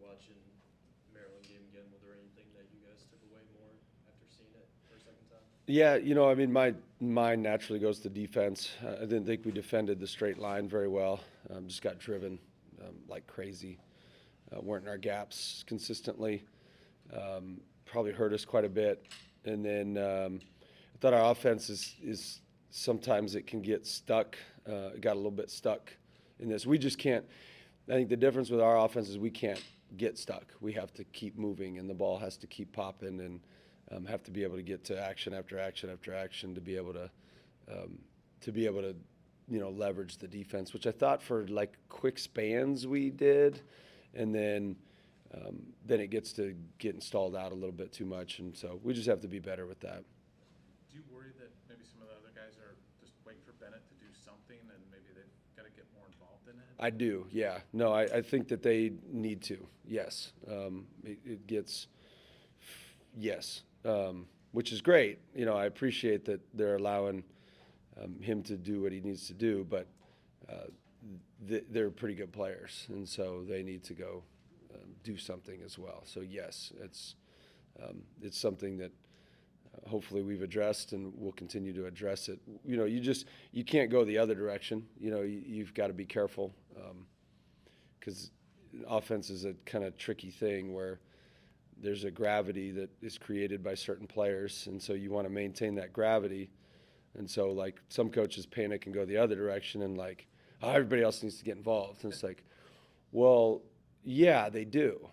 watching Maryland game again, was there anything that you guys took away more after seeing it for a second time? Yeah, I mean, my mind naturally goes to defense. I didn't think we defended the straight line very well. Just got driven like crazy. Weren't in our gaps consistently. Probably hurt us quite a bit. And then I thought our offense is sometimes it can get stuck. It got a little bit stuck in this. We just can't. I think the difference with our offense is we can't get stuck. We have to keep moving, and the ball has to keep popping, and have to be able to get to action after action after action to be able to leverage the defense, which I thought for like quick spans we did, and then it gets to getting stalled out a little bit too much, and so we just have to be better with that. Do you worry that maybe some of the other guys are just waiting for Bennett to do something and maybe they've got to get more involved in it? I do, yeah. No, I think that they need to, yes. It gets, yes, which is great. I appreciate that they're allowing him to do what he needs to do, but they're pretty good players, and so they need to go do something as well. So yes, it's something that hopefully we've addressed, and we'll continue to address it. You can't go the other direction. You've got to be careful because offense is a kind of tricky thing where there's a gravity that is created by certain players, and so you want to maintain that gravity. And so, like, some coaches panic and go the other direction, and like, oh, everybody else needs to get involved. And it's like, well, yeah, they do,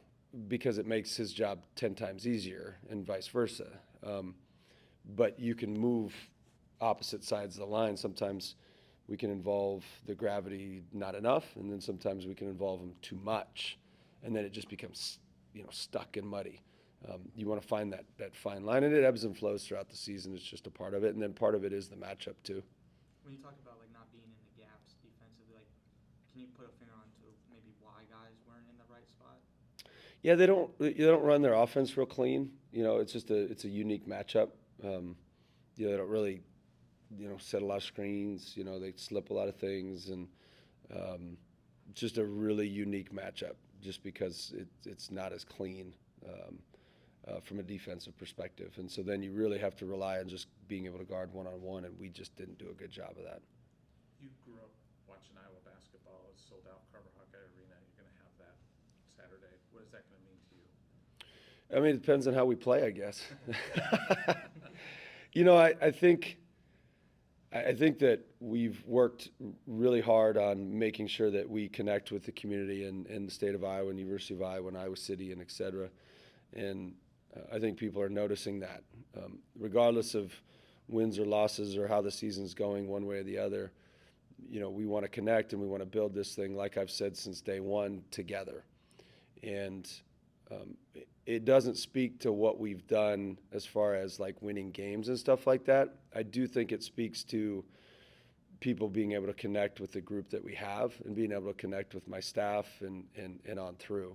because it makes his job 10 times easier, and vice versa. But you can move opposite sides of the line. Sometimes we can involve the gravity not enough, and then sometimes we can involve them too much, and then it just becomes stuck and muddy. You want to find that fine line, and it ebbs and flows throughout the season. It's just a part of it, and then part of it is the matchup too. When you talk about like not being in the gaps defensively, like, can you put a finger on to maybe why guys weren't in the right spot? Yeah, they don't run their offense real clean. It's just it's a unique matchup. They don't really set a lot of screens. They slip a lot of things, and just a really unique matchup just because it's not as clean from a defensive perspective. And so then you really have to rely on just being able to guard one-on-one, and we just didn't do a good job of that. You grew up watching Iowa basketball. It's sold out Carver Hawkeye Arena. You're going to have that Saturday. What is that going to mean to you? I mean, it depends on how we play, I guess. I think that we've worked really hard on making sure that we connect with the community in the state of Iowa and University of Iowa and Iowa City and et cetera. And I think people are noticing that. Regardless of wins or losses or how the season's going one way or the other, we want to connect and we want to build this thing, like I've said since day one, together. And it doesn't speak to what we've done as far as like winning games and stuff like that. I do think it speaks to people being able to connect with the group that we have and being able to connect with my staff and on through.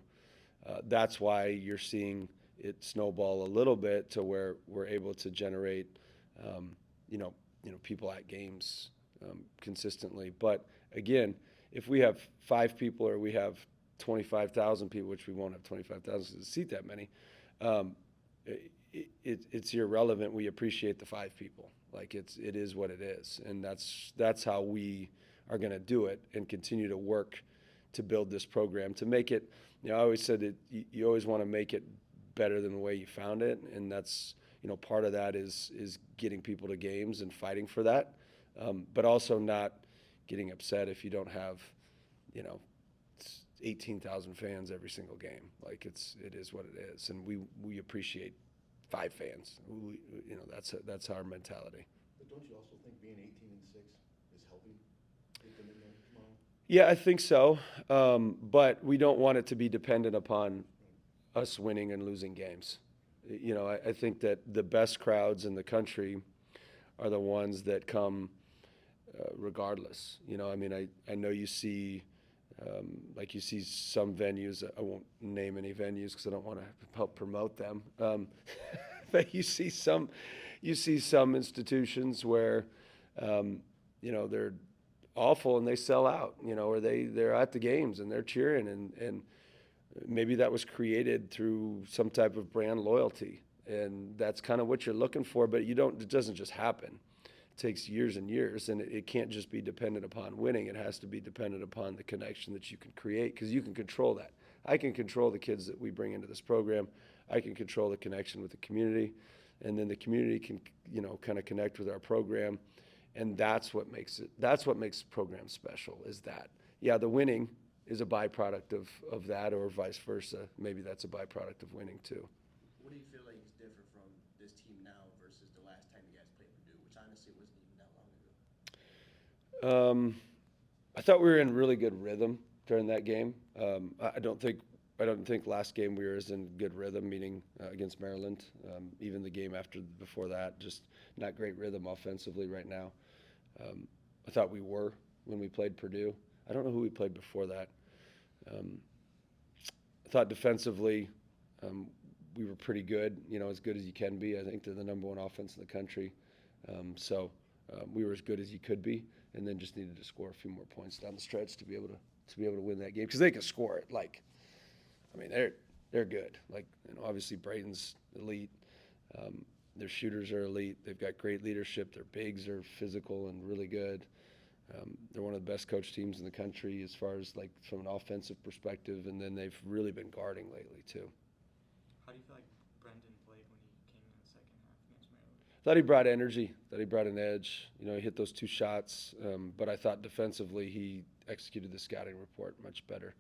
That's why you're seeing it snowball a little bit to where we're able to generate, people at games consistently. But again, if we have 5 people or we have 25,000 people, which we won't have 25,000 to seat that many, it's irrelevant. We appreciate the 5 people. Like it is what it is, and that's how we are going to do it and continue to work to build this program to make it. I always said that you always want to make it better than the way you found it, and that's part of that is getting people to games and fighting for that, but also not getting upset if you don't have 18,000 fans every single game. Like it is what it is, and we appreciate 5 fans. That's our mentality. But don't you also think being 18-6 is helping get them in there tomorrow? Yeah, I think so, but we don't want it to be dependent upon us winning and losing games. I think that the best crowds in the country are the ones that come regardless. I know you see. You see some venues, I won't name any venues because I don't want to help promote them, but you see some institutions where, they're awful and they sell out, or they're at the games and they're cheering, and maybe that was created through some type of brand loyalty, and that's kind of what you're looking for. But it doesn't just happen. It takes years and years, and it can't just be dependent upon winning. It has to be dependent upon the connection that you can create, because you can control that. I can control the kids that we bring into this program. I can control the connection with the community, and then the community can, kind of connect with our program, and that's what makes the program special. Is that, yeah, the winning is a byproduct of that, or vice versa. Maybe that's a byproduct of winning too. What do you feel like is different from this team now versus the last time you guys played Purdue, which honestly wasn't even that long ago? I thought we were in really good rhythm during that game. I don't think last game we were as in good rhythm, meaning against Maryland. Even the game before that, just not great rhythm offensively right now. I thought we were when we played Purdue. I don't know who we played before that. I thought defensively we were pretty good, as good as you can be. I think they're the number one offense in the country. So we were as good as you could be, and then just needed to score a few more points down the stretch to be able to win that game, because they can score it. They're good. Obviously Braden's elite. Their shooters are elite. They've got great leadership. Their bigs are physical and really good. They're one of the best coach teams in the country as far as from an offensive perspective, and then they've really been guarding lately too. How do you feel like Brendan played when he came in the second half against Maryland? Thought he brought energy. Thought he brought an edge. He hit those 2 shots, but I thought defensively he executed the scouting report much better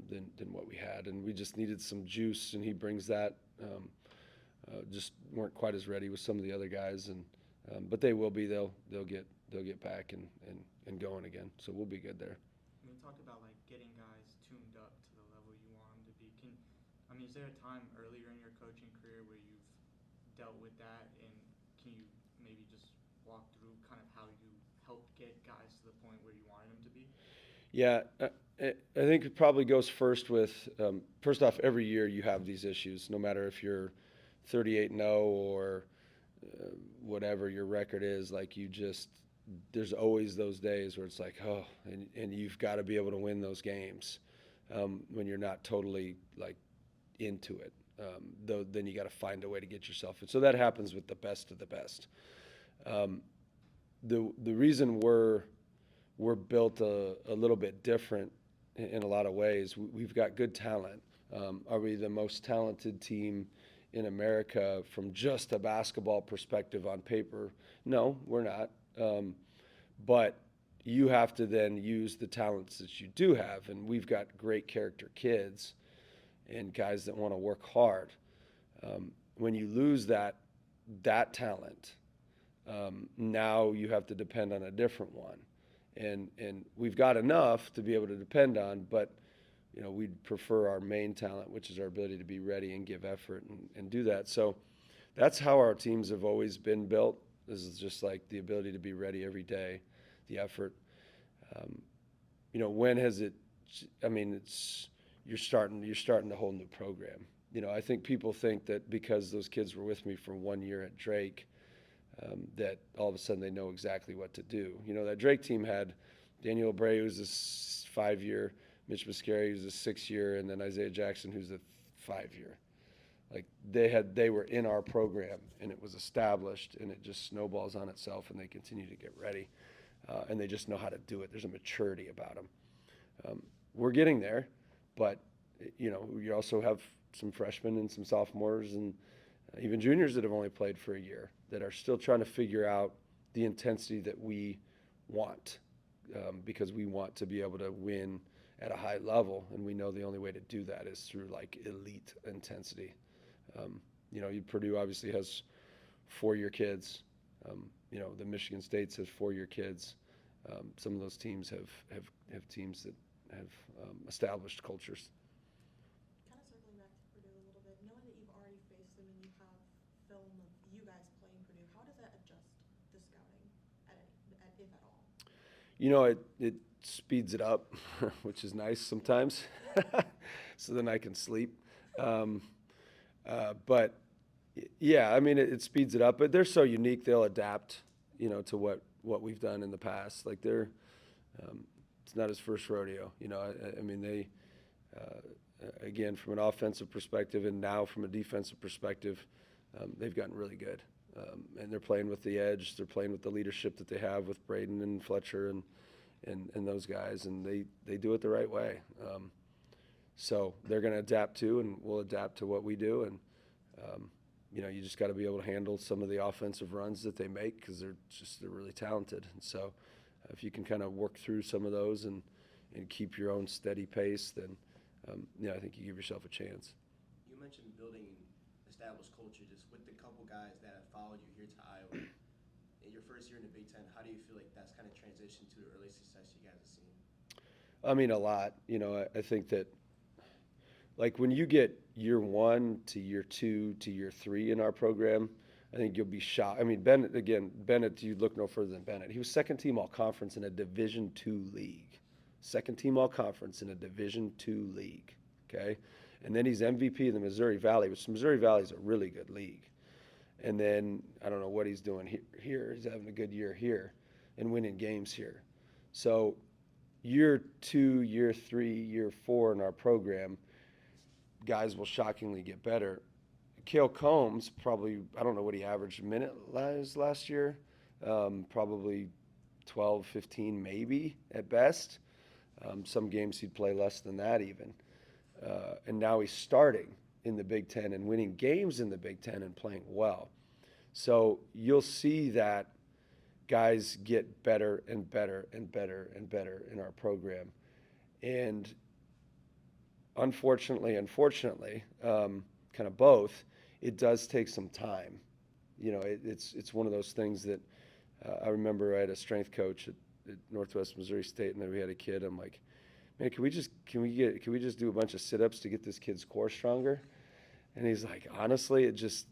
than what we had, and we just needed some juice, and he brings that. Just weren't quite as ready with some of the other guys, and but they will be. They'll get back and going again. So we'll be good there. When you talked about getting guys tuned up to the level you want them to be, is there a time earlier in your coaching career where you've dealt with that, and can you maybe just walk through kind of how you helped get guys to the point where you wanted them to be? Yeah, I think it probably goes first with first off, every year you have these issues, no matter if you're 38-0 or whatever your record is. There's always those days where it's and you've got to be able to win those games when you're not totally into it. Then you got to find a way to get yourself in. So that happens with the best of the best. The reason we're built a little bit different in a lot of ways. We've got good talent. Are we the most talented team in America from just a basketball perspective on paper? No, we're not. But you have to then use the talents that you do have, and we've got great character kids and guys that want to work hard. When you lose that talent, now you have to depend on a different one. And we've got enough to be able to depend on, but we'd prefer our main talent, which is our ability to be ready and give effort and do that. So that's how our teams have always been built. This is just the ability to be ready every day, the effort. When has it? You're starting a whole new program. I think people think that because those kids were with me for 1 year at Drake, that all of a sudden they know exactly what to do. That Drake team had Daniel Bray, who's a 5-year, Mitch Muscari, who's a 6-year, and then Isaiah Jackson, who's a 5-year. They were in our program, and it was established, and it just snowballs on itself, and they continue to get ready, and they just know how to do it. There's a maturity about them. We're getting there, but you also have some freshmen and some sophomores and even juniors that have only played for a year that are still trying to figure out the intensity that we want, because we want to be able to win at a high level, and we know the only way to do that is through elite intensity. Purdue obviously has 4-year kids. The Michigan States has 4-year kids. Some of those teams have teams that have established cultures. Kind of circling back to Purdue a little bit, knowing that you've already faced them and you have film of you guys playing Purdue, how does that adjust the scouting, if at all? It speeds it up, which is nice sometimes, so then I can sleep. But yeah, it speeds it up. But they're so unique; they'll adapt, to what we've done in the past. It's not his first rodeo. again, from an offensive perspective and now from a defensive perspective, they've gotten really good. And they're playing with the edge. They're playing with the leadership that they have with Braden and Fletcher and those guys, and they do it the right way. So they're going to adapt to, and we'll adapt to what we do. And, you just got to be able to handle some of the offensive runs that they make because they're really talented. And so if you can kind of work through some of those and keep your own steady pace, then, I think you give yourself a chance. You mentioned building established culture just with the couple guys that have followed you here to Iowa. In your first year in the Big Ten, how do you feel like that's kind of transitioned to the early success you guys have seen? I mean, a lot. I think that, like, when you get year 1 to year 2 to year 3 in our program, I think you'll be shocked. I mean, Bennett, you look no further than Bennett. He was second team all-conference in a Division II league. Second team all-conference in a Division II league, okay? And then he's MVP of the Missouri Valley, which Missouri Valley is a really good league. And then I don't know what he's doing here. He's having a good year here and winning games here. So year 2, year 3, year 4 in our program, guys will shockingly get better. Cale Combs probably, I don't know what he averaged minute last year, probably 12, 15 maybe at best. Some games he'd play less than that even. And now he's starting in the Big Ten and winning games in the Big Ten and playing well. So you'll see that guys get better and better and better and better in our program. And unfortunately, kind of both, it does take some time. It's one of those things that I remember I had a strength coach at Northwest Missouri State, and then we had a kid. I'm like, man, can we just do a bunch of sit-ups to get this kid's core stronger? And he's like, honestly, it just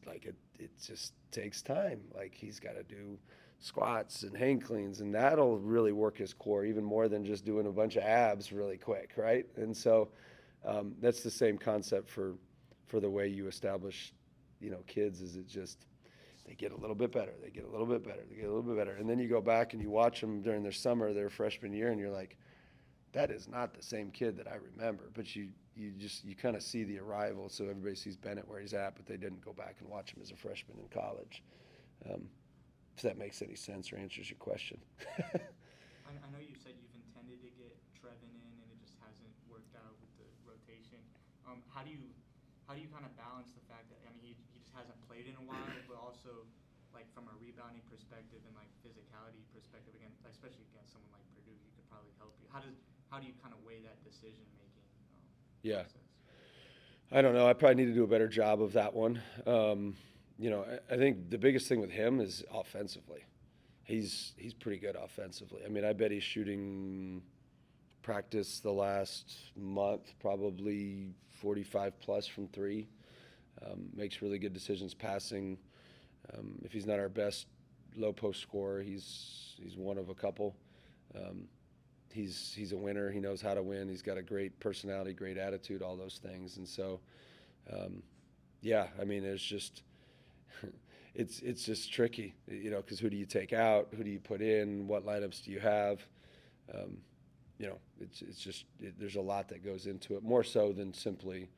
takes time. Like, he's got to do squats and hang cleans, and that'll really work his core even more than just doing a bunch of abs really quick, right? And so that's the same concept for the way you establish, kids. Is it just they get a little bit better, they get a little bit better, they get a little bit better, and then you go back and you watch them during their summer, their freshman year, and you're like, that is not the same kid that I remember. But you kind of see the arrival, so everybody sees Bennett where he's at, but they didn't go back and watch him as a freshman in college. If that makes any sense or answers your question. I know you said you've intended to get Trevin in, and it just hasn't worked out with the rotation. How do you kind of balance the fact that, I mean, he just hasn't played in a while, but also, like, from a rebounding perspective and, like, physicality perspective, again, especially against someone like Purdue, he could probably help you. How do you kind of weigh that decision making Yeah. process? I don't know. I probably need to do a better job of that one. I think the biggest thing with him is offensively. He's pretty good offensively. I mean, I bet he's shooting practice the last month probably 45 plus from 3. Makes really good decisions passing. If he's not our best low post scorer, he's one of a couple. He's a winner. He knows how to win. He's got a great personality, great attitude, all those things. And so, I mean, there's just it's just tricky, because who do you take out? Who do you put in? What lineups do you have? There's a lot that goes into it, more so than simply,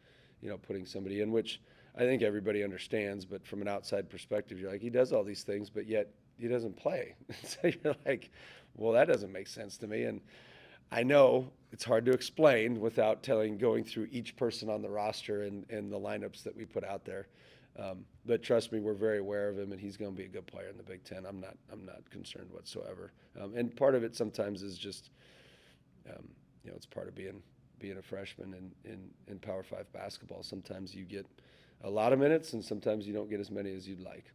putting somebody in, which I think everybody understands. But from an outside perspective, you're like, he does all these things, but yet he doesn't play. So you're like, well, that doesn't make sense to me. And I know it's hard to explain without going through each person on the roster and the lineups that we put out there. But trust me, we're very aware of him, and he's going to be a good player in the Big Ten. I'm not concerned whatsoever. And part of it sometimes is just, it's part of being a freshman in Power 5 basketball. Sometimes you get a lot of minutes, and sometimes you don't get as many as you'd like.